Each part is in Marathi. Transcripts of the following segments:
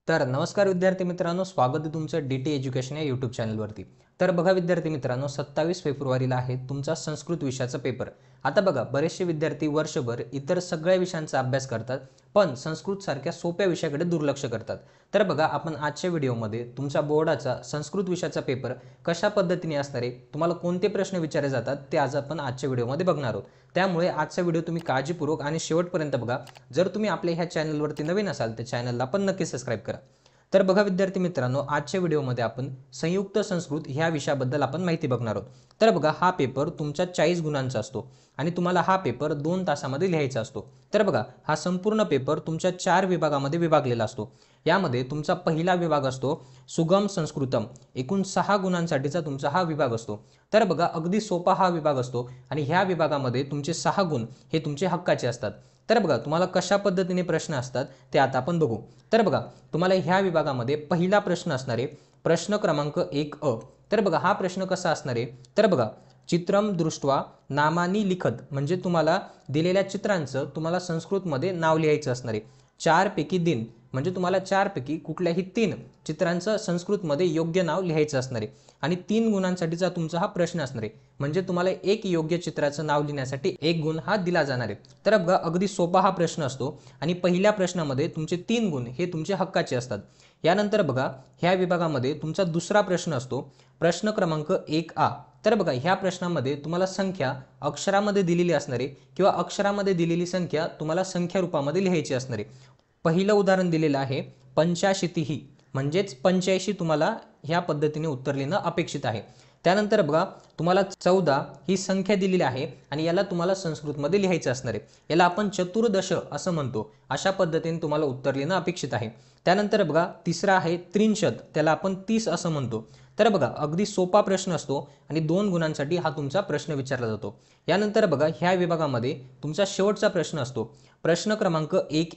तर नमस्कार विद्यार्थी मित्रांनो, स्वागत आहे तुमचं डी टी एज्युकेशन या यूट्यूब चॅनलवरती। तर बघा विद्यार्थी मित्रांनो, 27 फेब्रुवारीला आहे तुमचा संस्कृत विषयाचा पेपर। आता बघा, बरेचसे विद्यार्थी वर्षभर इतर सगळ्या विषयांचा अभ्यास करतात, पण संस्कृत सारख्या सोप्या विषयाकडे दुर्लक्ष करतात। तर बघा, आपण आजच्या व्हिडिओमध्ये तुमचा बोर्डाचा संस्कृत विषयाचा पेपर कशा पद्धतीने असणार आहे, तुम्हाला कोणते प्रश्न विचारले जातात ते आज आपण आजच्या व्हिडिओमध्ये बघणार आहोत। त्यामुळे आजचा व्हिडिओ तुम्ही काळजीपूर्वक आणि शेवटपर्यंत बघा। जर तुम्ही आपल्या ह्या चॅनलवरती नवीन असाल तर चॅनलला पण नक्की सबस्क्राइब करा। तर बघा विद्यार्थी मित्रांनो, आजच्या व्हिडिओमध्ये आपण संयुक्त संस्कृत ह्या विषयाबद्दल आपण माहिती बघणार आहोत। तर बघा, हा पेपर तुमचा 40 गुणांचा असतो आणि तुम्हाला हा पेपर 2 तासामध्ये लिहायचा असतो। तर बघा, हा संपूर्ण पेपर तुमच्या 4 विभागामध्ये विभागलेला असतो। यामध्ये तुमचा पहिला विभाग असतो सुगम संस्कृतम, एकूण 6 गुणांसाठीचा तुमचा हा विभाग असतो। तर बघा, अगदी सोपा हा विभाग असतो आणि ह्या विभागामध्ये तुमचे 6 गुण हे तुमचे हक्काचे असतात। तर बघा, तुम्हाला कशा पद्धतीने प्रश्न असतात ते आता आपण बघू। तर बघा, तुम्हाला ह्या विभागामध्ये पहिला प्रश्न असणार आहे प्रश्न क्रमांक 1 तर बघा, हा प्रश्न कसा असणार आहे, तर बघा, चित्रम दृष्ट्वा नामानी लिखत, म्हणजे तुम्हाला दिलेल्या चित्रांचं तुम्हाला संस्कृतमध्ये नाव लिहायचं असणार आहे। 4 पैकी दिन, म्हणजे तुम्हाला 4 पैकी कुठल्याही 3 चित्रांचं संस्कृतमध्ये योग्य नाव लिहायचं असणार आहे आणि 3 गुणांसाठीचा तुमचा हा प्रश्न असणार आहे। म्हणजे तुम्हाला एक योग्य चित्राचं नाव लिहिण्यासाठी 1 गुण हा दिला जाणार आहे। तर बघा, अगदी सोपा हा प्रश्न असतो आणि पहिल्या प्रश्नामध्ये तुमचे 3 गुण हे तुमचे हक्काचे असतात। यानंतर बघा, ह्या विभागामध्ये तुमचा दुसरा प्रश्न असतो प्रश्न क्रमांक 1 तर बघा, ह्या प्रश्नामध्ये तुम्हाला संख्या अक्षरामध्ये दिलेली असणार आहे किंवा अक्षरामध्ये दिलेली संख्या तुम्हाला संख्या रूपामध्ये लिहायची असणार आहे। पहिलं उदाहरण दिलेलं आहे 85 म्हणजेच 85 तुम्हाला ह्या पद्धतीने उत्तर लिहिणं अपेक्षित आहे। त्यानंतर बघा, तुम्हाला 14 ही संख्या दिलेली आहे आणि याला तुम्हाला संस्कृतमध्ये लिहायचं असणार आहे। याला आपण चतुर्दश असं म्हणतो, अशा पद्धतीने तुम्हाला उत्तर लिहिणं अपेक्षित आहे। त्यानंतर बघा, तिसरा आहे 63, त्याला आपण 30 असं म्हणतो। तर बघा, अगदी सोपा प्रश्न असतो आणि 2 गुणांसाठी हा तुमचा प्रश्न विचारला जातो। यानंतर बघा, ह्या विभागामध्ये तुमचा शेवटचा प्रश्न असतो प्रश्न क्रमांक 1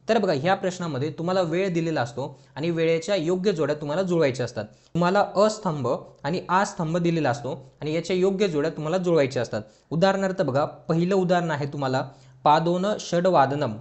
तर बघा, ह्या प्रश्नामध्ये तुम्हाला वेळ दिलेला असतो आणि वेळेच्या योग्य जोड्या तुम्हाला जुळवायच्या असतात। तुम्हाला अस्तंभ आणि आस्तंभ दिलेला असतो आणि याच्या योग्य जोड्या तुम्हाला जुळवायच्या असतात। उदाहरणार्थ बघा, पहिलं उदाहरण आहे तुम्हाला पादोन षडवादनम,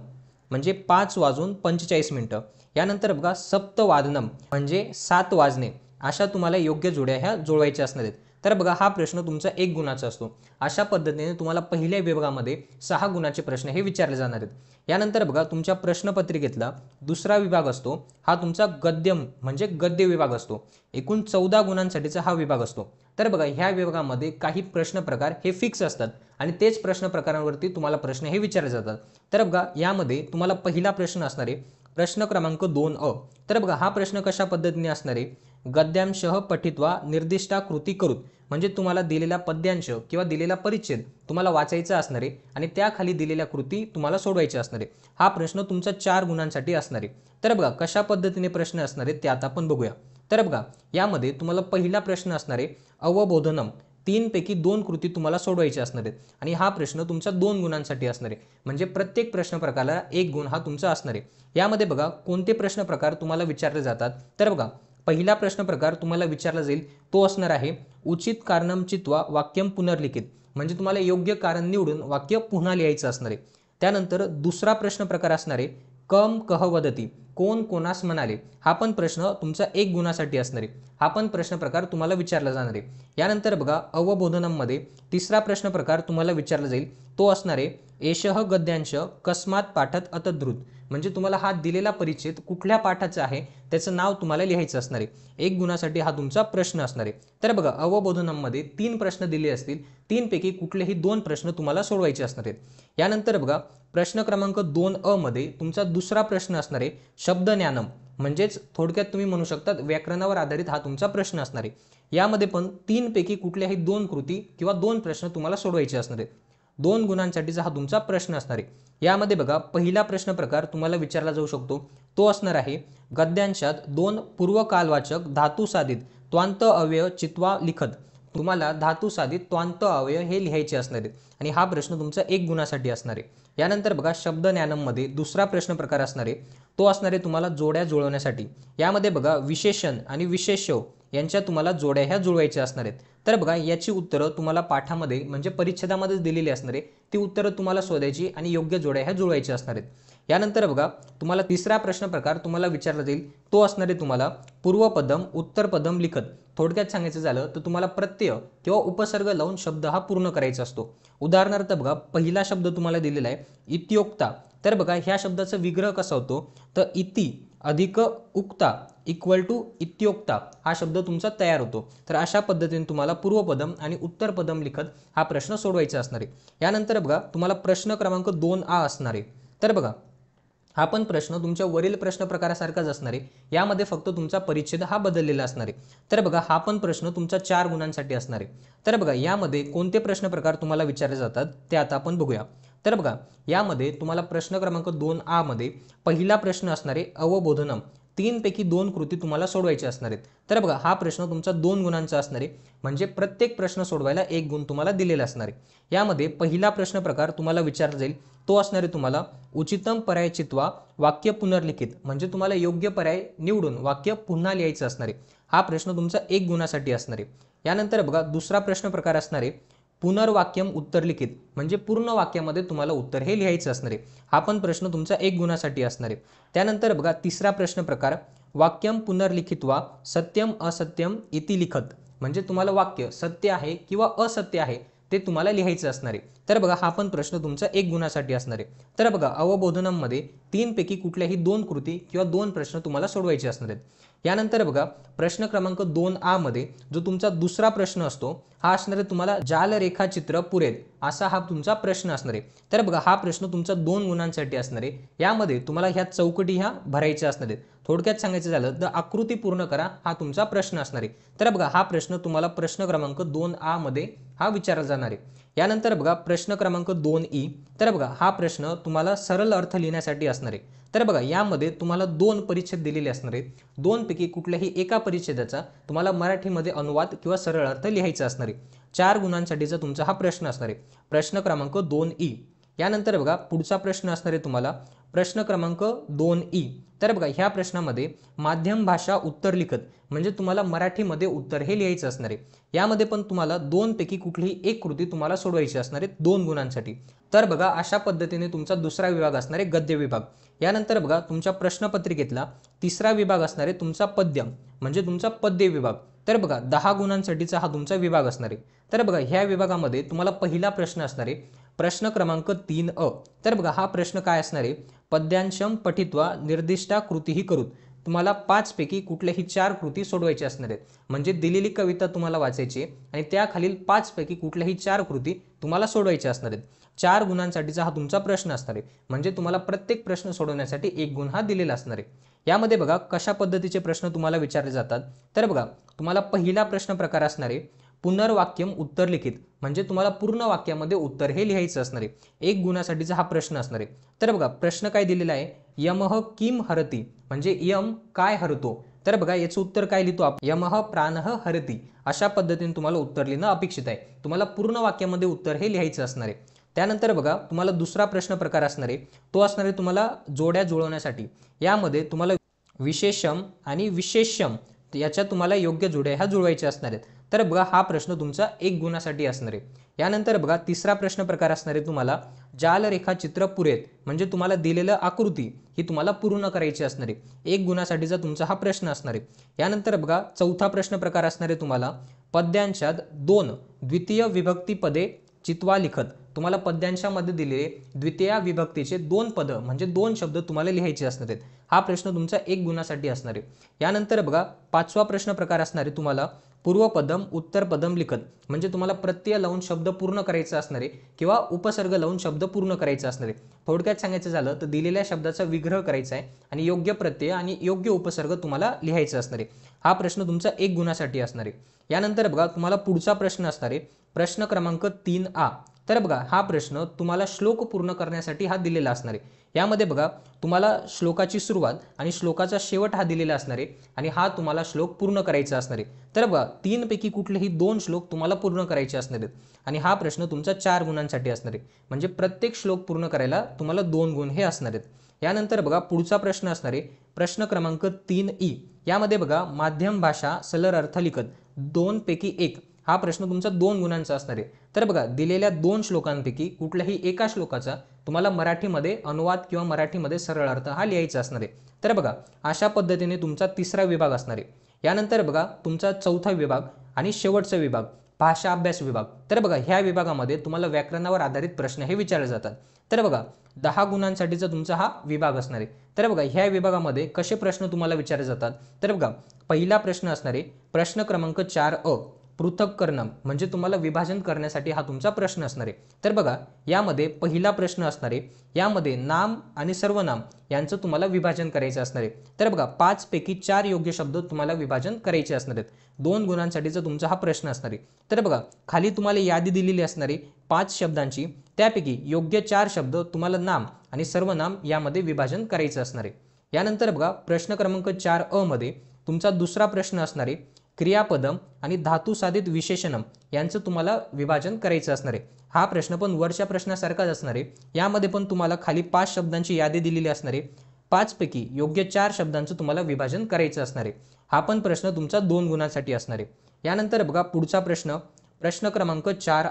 म्हणजे 5 वाजून 45 मिनिटं। यानंतर बघा, सप्तवादनम म्हणजे 7 वाजणे, अशा तुम्हाला योग्य जोड्या ह्या जुळवायच्या असणार आहेत। तर बघा, हा प्रश्न तुमचा 1 गुणाचा असतो। अशा पद्धतीने तुम्हाला पहिल्या विभागामध्ये 6 गुणाचे प्रश्न हे विचारले जाणार आहेत। यानंतर बघा, तुमच्या प्रश्नपत्रिकेतला दुसरा विभाग असतो हा तुमचा गद्यम, म्हणजे गद्य विभाग असतो। एकूण 14 गुणांसाठीचा हा विभाग असतो। तर बघा, ह्या विभागामध्ये काही प्रश्न प्रकार हे फिक्स असतात आणि तेच प्रश्न प्रकारांवरती तुम्हाला प्रश्न हे विचारले जातात। तर बघा, यामध्ये तुम्हाला पहिला प्रश्न असणार आहे प्रश्न क्रमांक 2 तर बघा, हा प्रश्न कशा पद्धतीने असणार आहे, गद्यांशः पठित्वा निर्दिष्टा कृती करूत, म्हणजे तुम्हाला दिलेला पद्यांश किंवा दिलेला परिच्छेद तुम्हाला वाचायचा असणार आहे आणि त्याखाली दिलेल्या कृती तुम्हाला सोडवायच्या असणार आहे। हा प्रश्न तुमचा 4 गुणांसाठी असणार आहे। तर बघा, कशा पद्धतीने प्रश्न असणार आहेत ते आता आपण बघूया। तर बघा, यामध्ये तुम्हाला पहिला प्रश्न असणार आहे अवबोधनम, 3 पैकी 2 कृती तुम्हाला सोडवायची असणार आहेत आणि हा प्रश्न तुमचा 2 गुणांसाठी असणार आहे। म्हणजे प्रत्येक प्रश्न प्रकाराला 1 गुण हा तुमचा असणार आहे। यामध्ये बघा, कोणते प्रश्न प्रकार तुम्हाला विचारले जातात, तर बघा, पहिला प्रश्न प्रकार तुम्हाला विचारला जाईल तो असणार आहे उचित कारणम चित्वा वाक्यम पुनर्लिखित, म्हणजे तुम्हाला योग्य कारण निवडून वाक्य पुन्हा लिहायचं असणार आहे। त्यानंतर दुसरा प्रश्न प्रकार असणार आहे कम कह वदती, कोण कोणास म्हणाले, हा पण प्रश्न तुमचा 1 गुणासाठी असणार आहे। हा पण प्रश्न प्रकार तुम्हाला विचारला जाणार आहे। यानंतर बघा, अवबोधनम मध्ये तिसरा प्रश्न प्रकार तुम्हाला विचारला जाईल तो असणार आहे एषः गद्यांश कस्मात पाठत अतद्रुत, म्हणजे तुम्हाला हा दिलेला परिच्छेद कुठल्या पाठाचा आहे त्याचं नाव तुम्हाला लिहायचं असणार आहे। 1 गुणासाठी हा तुमचा प्रश्न असणार आहे। तर बघा, अवबोधनम मध्ये 3 प्रश्न दिले असतील, 3 पैकी कुठलेही 2 प्रश्न तुम्हाला सोडवायचे असणार आहेत। यानंतर बघा, प्रश्न क्रमांक 2 मध्ये तुमचा दुसरा प्रश्न असणार आहे शब्दज्ञानम, म्हणजेच थोडक्यात तुम्ही म्हणू शकता व्याकरणावर आधारित हा तुमचा प्रश्न असणार आहे। यामध्ये पण 3 पैकी कुठल्याही 2 कृती किंवा 2 प्रश्न तुम्हाला सोडवायचे असणार आहेत। 2 गुणांसाठीचा हा तुमचा प्रश्न असणार आहे। यामध्ये बघा, पहिला प्रश्न प्रकार तुम्हाला विचारला जाऊ शकतो तो असणार आहे गद्यांशात 2 पूर्वकालवाचक धातू साधित त्वांत अव्यय चित्वा लिखत, तुम्हाला धातू साधित त्वांत अव्यय हे लिहायचे असणार आहेत आणि हा प्रश्न तुमचा 1 गुणासाठी असणार आहे। यानंतर बघा, शब्दज्ञानम मध्ये दुसरा प्रश्न प्रकार असणार आहे तो असणार आहे तुम्हाला जोड्या जुळवण्यासाठी। यामध्ये बघा, विशेषण आणि विशेष्य यांच्या तुम्हाला जोड्या ह्या जुळवायच्या असणार आहेत। तर बघा, याची उत्तरं तुम्हाला पाठामध्ये म्हणजे परिच्छेदामध्ये दिलेली असणार आहे, ती उत्तरं तुम्हाला शोधायची आणि योग्य जोड्या ह्या जुळवायच्या असणार आहेत। यानंतर बघा तुम्हाला तिसरा प्रश्न प्रकार तुम्हाला विचारला जाईल, तो असणार आहे तुम्हाला पूर्वपदम उत्तरपदम लिखत. थोडक्यात सांगायचं झालं तर तुम्हाला प्रत्यय किंवा उपसर्ग लावून शब्द हा पूर्ण करायचा असतो. उदाहरणार्थ बघा पहिला शब्द तुम्हाला दिलेला आहे इत्योक्ता. तर बघा ह्या शब्दाचा विग्रह कसा होतो, तर इति अधिक उक्ता इक्वल टू इत्योक्ता हा शब्द तुमचा तयार होतो. तर अशा पद्धतीने तुम्हाला पूर्वपदम आणि उत्तरपदम लिखत हा प्रश्न सोडवायचा असणार आहे. यानंतर बघा तुम्हाला प्रश्न क्रमांक 2A असणार आहे. तर बघा हा पण प्रश्न तुमच्या वरील प्रश्न प्रकारासारखाच असणार आहे. यामध्ये फक्त तुमचा परिच्छेद हा बदललेला असणार आहे. तर बघा हा पण प्रश्न तुमचा 4 गुणांसाठी असणार आहे. तर बघा यामध्ये कोणते प्रश्न प्रकार तुम्हाला विचारले जातात ते आता आपण बघूया. तर बघा यामध्ये तुम्हाला प्रश्न क्रमांक 2A मध्ये पहिला प्रश्न असणार आहे अवबोधनम. 3 पैकी 2 कृती तुम्हाला सोडवायची असणार आहेत. तर बघा हा प्रश्न तुमचा 2 गुणांचा असणार आहे, म्हणजे प्रत्येक प्रश्न सोडवायला 1 गुण तुम्हाला दिलेला असणार आहे. यामध्ये पहिला प्रश्न प्रकार तुम्हाला विचारला जाईल, तो असणार आहे तुम्हाला उचितम पर्याय चित्वा वाक्य पुनर्लिखित, म्हणजे तुम्हाला योग्य पर्याय निवडून वाक्य पुन्हा लिहायचं असणार आहे. हा प्रश्न तुमचा 1 गुणासाठी असणार आहे. यानंतर बघा दुसरा प्रश्न प्रकार असणार आहे पुनर्वाक्यम उत्तरलिखित, म्हणजे पूर्ण वाक्यामध्ये तुम्हाला उत्तर हे लिहायचं असणार आहे. हा पण प्रश्न तुमचा 1 गुणासाठी असणार आहे. त्यानंतर बघा तिसरा प्रश्न प्रकार वाक्यम पुनर्लिखित्वा सत्यम असत्यम इति लिखत, म्हणजे तुम्हाला वाक्य सत्य आहे किंवा असत्य आहे ते तुम्हाला लिहायचं असणार आहे. तर बघा हा पण प्रश्न तुमचा 1 गुणासाठी असणार आहे. तर बघा अवबोधनमध्ये 3 पैकी कुठल्याही 2 कृती किंवा 2 प्रश्न तुम्हाला सोडवायचे असणार आहेत. यानंतर बघा प्रश्न क्रमांक 2A मध्ये जो तुमचा दुसरा प्रश्न असतो हा असणार आहे तुम्हाला जाल रेखाचित्र पुरेल असा हा तुमचा प्रश्न असणार आहे. तर बघा हा प्रश्न तुमचा 2 गुणांसाठी असणार आहे. यामध्ये तुम्हाला ह्या चौकटी ह्या भरायच्या असणार आहेत. थोडक्यात सांगायचं झालं तर आकृती पूर्ण करा हा तुमचा प्रश्न असणार आहे. तर बघा हा प्रश्न तुम्हाला प्रश्न क्रमांक 2A मध्ये हा विचारला जाणार आहे. यानंतर बघा प्रश्न क्रमांक 2E. तर बघा हा प्रश्न तुम्हाला सरळ अर्थ लिहिण्यासाठी असणार आहे. तर बघा यामध्ये तुम्हाला 2 परिच्छेद दिलेले असणार आहेत. 2 पैकी कुठल्याही एका परिच्छेदाचा तुम्हाला मराठीमध्ये अनुवाद किंवा सरळ अर्थ लिहायचा असणार आहे. 4 गुणांसाठीचा तुमचा हा प्रश्न असणार आहे. प्रश्न क्रमांक 2E. यानंतर बघा पुढचा प्रश्न असणार आहे तुम्हाला प्रश्न क्रमांक 2E. तर बघा ह्या प्रश्नामध्ये माध्यम भाषा उत्तर लिखत, म्हणजे तुम्हाला मराठीमध्ये उत्तर हे लिहायचं असणार आहे. यामध्ये पण तुम्हाला 2 पैकी कुठलीही एक कृती तुम्हाला सोडवायची असणार आहे 2 गुणांसाठी. तर बघा अशा पद्धतीने तुमचा दुसरा विभाग असणार आहे गद्य विभाग. यानंतर बघा तुमच्या प्रश्नपत्रिकेतला तिसरा विभाग असणार आहे तुमचा पद्य, म्हणजे तुमचा पद्य विभाग. तर बघा 10 गुणांसाठीचा हा तुमचा विभाग असणार आहे. तर बघा ह्या विभागामध्ये तुम्हाला पहिला प्रश्न असणार आहे प्रश्न क्रमांक 3A. तर बघा हा प्रश्न काय असणार आहे पद्यांशम पठित्वा निर्दिष्टा कृतीही करूत. तुम्हाला 5 पैकी कुठल्याही 4 कृती सोडवायची असणार आहेत, म्हणजे दिलेली कविता तुम्हाला वाचायची आणि त्याखालील 5 पैकी कुठल्याही 4 कृती तुम्हाला सोडवायच्या असणार आहेत. 4 गुणांसाठीचा हा तुमचा प्रश्न असणार आहे, म्हणजे तुम्हाला प्रत्येक प्रश्न सोडवण्यासाठी 1 गुण हा दिलेला असणार आहे. यामध्ये बघा कशा पद्धतीचे प्रश्न तुम्हाला विचारले जातात. तर बघा तुम्हाला पहिला प्रश्न प्रकार असणार आहे पुनर्वाक्यम उत्तर लिखित, म्हणजे तुम्हाला पूर्ण वाक्यामध्ये उत्तर हे लिहायचं असणार आहे. 1 गुणासाठीचा हा प्रश्न असणार आहे. तर बघा प्रश्न काय दिलेला आहे यमः किम हरति, म्हणजे यम काय हरतो. तर बघा याचं उत्तर काय लिहितो आपण यमः प्राणः हरति. अशा पद्धतीने तुम्हाला उत्तर लिहिणं अपेक्षित आहे. तुम्हाला पूर्ण वाक्यामध्ये उत्तर हे लिहायचं असणार आहे. त्यानंतर बघा तुम्हाला दुसरा प्रश्न प्रकार असणार आहे, तो असणार आहे तुम्हाला जोड्या जुळवण्यासाठी. यामध्ये तुम्हाला विशेषम आणि विशेष्यम याच्या तुम्हाला योग्य जोड्या ह्या जुळवायच्या असणार आहेत. तर बघा हा प्रश्न तुमचा 1 गुणासाठी असणार आहे. यानंतर बघा तिसरा प्रश्न प्रकार असणार आहे तुम्हाला जाल रेखाचित्र पुरेत, म्हणजे तुम्हाला दिलेलं आकृती ही तुम्हाला पूर्ण करायची असणार आहे. 1 गुणासाठीचा तुमचा हा प्रश्न असणार आहे. यानंतर बघा चौथा प्रश्न प्रकार असणार आहे तुम्हाला पद्यांशात 2 द्वितीय विभक्ती पदे चित्वा लिखत. तुम्हाला पद्यांशामध्ये दिलेले द्वितीय विभक्तीचे 2 पद म्हणजे 2 शब्द तुम्हाला लिहायचे असणार आहेत. हा प्रश्न तुमचा 1 गुणासाठी असणार आहे. यानंतर बघा पाचवा प्रश्न प्रकार असणार आहे तुम्हाला पूर्वपदम उत्तरपदम लिखत, म्हणजे तुम्हाला प्रत्यय लावून शब्द पूर्ण करायचा असणार आहे किंवा उपसर्ग लावून शब्द पूर्ण करायचा असणार आहे. थोडक्यात सांगायचं झालं तर दिलेल्या शब्दाचा विग्रह करायचा आहे आणि योग्य प्रत्यय आणि योग्य उपसर्ग तुम्हाला लिहायचं असणार आहे. हा प्रश्न तुमचा 1 गुणासाठी असणार आहे. यानंतर बघा तुम्हाला पुढचा प्रश्न असणार आहे प्रश्न क्रमांक 3A. तर बघा हा प्रश्न तुम्हाला श्लोक पूर्ण करण्यासाठी हा दिलेला असणार आहे. यामध्ये बघा तुम्हाला श्लोकाची सुरुवात आणि श्लोकाचा शेवट हा दिलेला असणार आहे आणि हा तुम्हाला श्लोक पूर्ण करायचा असणार आहे. तर बघा 3 पैकी कुठलेही 2 श्लोक तुम्हाला पूर्ण करायचे असणार आहेत आणि हा प्रश्न तुमचा 4 गुणांसाठी असणार आहे, म्हणजे प्रत्येक श्लोक पूर्ण करायला तुम्हाला 2 गुण हे असणार आहेत. यानंतर बघा पुढचा प्रश्न असणार आहे प्रश्न क्रमांक 3E. यामध्ये बघा माध्यम भाषा सरळ अर्थ लिखत 2 पैकी 1 हा प्रश्न तुमचा 2 गुणांचा असणार आहे. तर बघा दिलेल्या 2 श्लोकांपैकी कुठल्याही एका श्लोकाचा तुम्हाला मराठीमध्ये अनुवाद किंवा मराठीमध्ये सरळ अर्थ हा लिहायचा असणार आहे। तर बघा अशा पद्धतीने तुमचा तिसरा विभाग असणार आहे। यानंतर बघा तुमचा चौथा विभाग आणि शेवटचा विभाग भाषा अभ्यास विभाग। तर बघा ह्या विभागामध्ये तुम्हाला व्याकरणावर आधारित प्रश्न हे विचारले जातात। तर बघा 10 गुणांसाठीचा तुमचा हा विभाग असणार आहे। तर बघा ह्या विभागामध्ये कसे प्रश्न तुम्हाला विचारले जातात, तर बघा पहिला प्रश्न असणार आहे प्रश्न क्रमांक 4 पृथक्करण म्हणजे तुम्हाला विभाजन करण्यासाठी हा तुमचा प्रश्न असणार आहे। तर बघा यामध्ये पहिला प्रश्न असणार आहे, यामध्ये नाम आणि सर्वनाम यांचं तुम्हाला विभाजन करायचं असणार आहे। तर बघा 5 पैकी 4 योग्य शब्द तुम्हाला विभाजन करायचे असणार आहेत। 2 गुणांसाठीचा तुमचा हा प्रश्न असणार आहे। तर बघा खाली तुम्हाला यादी दिलेली असणार आहे 5 शब्दांची, त्यापैकी योग्य 4 शब्द तुम्हाला नाम आणि सर्वनाम यामध्ये विभाजन करायचं असणार आहे। यानंतर बघा प्रश्न क्रमांक 4 मध्ये तुमचा दुसरा प्रश्न असणार आहे क्रियापदम आणि धातू साधित विशेषणम यांचं तुम्हाला विभाजन करायचं असणार आहे। हा प्रश्न पण वरच्या प्रश्नासारखाच असणार आहे। यामध्ये पण तुम्हाला खाली 5 शब्दांची यादी दिलेली असणार आहे, 5 पैकी योग्य 4 शब्दांचं तुम्हाला विभाजन करायचं असणार आहे। हा पण प्रश्न तुमचा 2 गुणांसाठी असणार आहे। यानंतर बघा पुढचा प्रश्न क्रमांक 4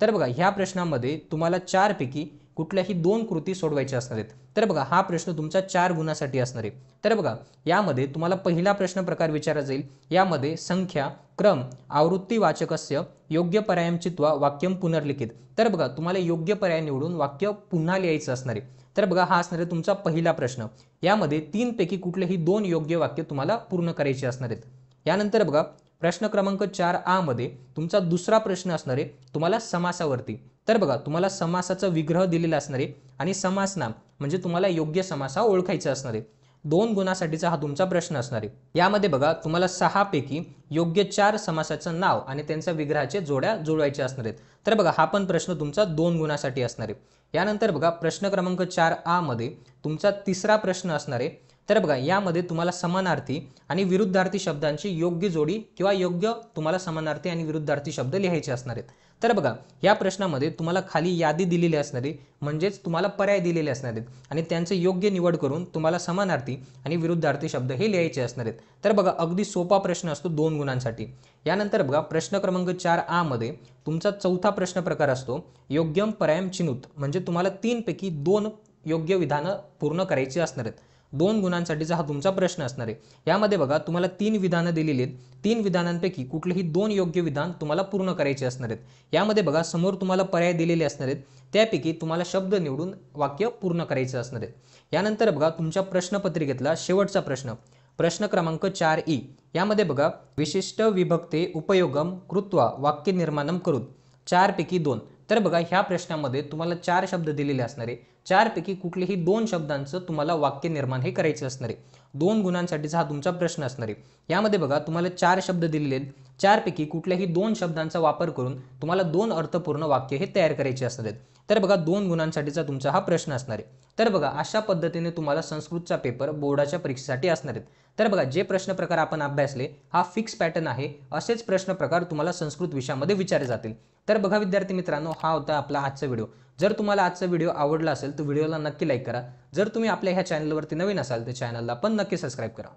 तर बघा ह्या प्रश्नामध्ये तुम्हाला 4 पैकी कुठल्याही 2 कृती सोडवायच्या असणार आहेत। तर बघा हा प्रश्न तुमचा 4 गुणासाठी असणार आहे। तर बघा यामध्ये तुम्हाला पहिला प्रश्न प्रकार विचारला जाईल, यामध्ये संख्या क्रम आवृत्तीवाचकस्य योग्य पर्यायम चित्वा वाक्यम पुनर्लिखित। तर बघा तुम्हाला योग्य पर्याय निवडून वाक्य पुन्हा लिहायचं असणार आहे। तर बघा हा असणार आहे तुमचा पहिला प्रश्न, यामध्ये 3 पैकी कुठलेही 2 योग्य वाक्य तुम्हाला पूर्ण करायचे असणार आहेत। यानंतर बघा प्रश्न क्रमांक 4 मध्ये तुमचा दुसरा प्रश्न असणार आहे तुम्हाला समासावरती। तर बघा तुम्हाला समासाचा विग्रह दिलेला असणार आहे आणि समासनाम म्हणजे तुम्हाला योग्य समास हा ओळखायचा असणार आहे। 2 गुणासाठीचा हा तुमचा प्रश्न असणार आहे। यामध्ये बघा तुम्हाला 6 पैकी योग्य 4 समासाचं नाव आणि त्यांच्या विग्रहाचे जोड्या जुळवायचे असणार आहेत। तर बघा हा पण प्रश्न तुमचा 2 गुणासाठी असणार आहे। यानंतर बघा प्रश्न क्रमांक 4 मध्ये तुमचा तिसरा प्रश्न असणार आहे। तर बघा यामध्ये तुम्हाला समानार्थी आणि विरुद्धार्थी शब्दांची योग्य जोडी किंवा योग्य तुम्हाला समानार्थी आणि विरुद्धार्थी शब्द लिहायचे असणार आहेत। तर बघा या प्रश्नामध्ये तुम्हाला खाली यादी दिलेली असणार आहे, म्हणजेच तुम्हाला पर्याय दिलेले असणार आहेत आणि त्यांचे योग्य निवड करून तुम्हाला समानार्थी आणि विरुद्धार्थी शब्द हे लिहायचे असणार आहेत। तर बघा अगदी सोपा प्रश्न असतो 2 गुणांसाठी। यानंतर बघा प्रश्न क्रमांक 4 मध्ये तुमचा चौथा प्रश्न प्रकार असतो योग्यम पर्यायम चिनुत म्हणजे तुम्हाला 3 पैकी 2 योग्य विधानं पूर्ण करायची असणार आहेत। 2 गुणांसाठीचा हा तुमचा प्रश्न असणार आहे। यामध्ये बघा तुम्हाला 3 विधानं दिलेली आहेत, 3 विधानांपैकी कुठलेही 2 योग्य विधान तुम्हाला पूर्ण करायचे असणार आहेत। यामध्ये बघा समोर तुम्हाला पर्याय दिलेले असणार आहेत, त्यापैकी तुम्हाला शब्द निवडून वाक्य पूर्ण करायचे असणार आहेत। यानंतर बघा तुमच्या प्रश्नपत्रिकेतला शेवटचा प्रश्न क्रमांक 4 यामध्ये बघा विशिष्ट विभक्ते उपयोगम कृत्वा वाक्य निर्माणम करून 4 पैकी 2। तर बघा ह्या प्रश्नामध्ये तुम्हाला 4 शब्द दिलेले असणार आहे, 4 पैकी कुठलेही 2 शब्दांचं तुम्हाला वाक्य निर्माण हे करायचे असणार आहे। 2 गुणांसाठीचा हा तुमचा प्रश्न असणार आहे। यामध्ये बघा तुम्हाला 4 शब्द दिलेले आहेत, 4 पैकी कुठल्याही 2 शब्दांचा वापर करून तुम्हाला 2 अर्थपूर्ण वाक्य हे तयार करायचे असणार आहेत। तर बघा 2 गुणांसाठीचा तुमचा हा प्रश्न असणार आहे। तर बघा अशा पद्धतीने तुम्हाला संस्कृतचा पेपर बोर्डाच्या परीक्षेसाठी असणार आहेत। तर बघा जे प्रश्न प्रकार आपण अभ्यासले हा फिक्स पॅटर्न आहे, असेच प्रश्न प्रकार तुम्हाला संस्कृत विषयामध्ये विचारले जातील। तर बघा विद्यार्थी मित्रांनो, हा होता आपला आजचा व्हिडिओ। जर तुम्हाला आजचा व्हिडिओ आवडला असेल तर व्हिडिओला नक्की लाईक करा। जर तुम्ही आपल्या ह्या चॅनलवरती नवीन असाल तर चॅनलला पण नक्की सबस्क्राईब करा।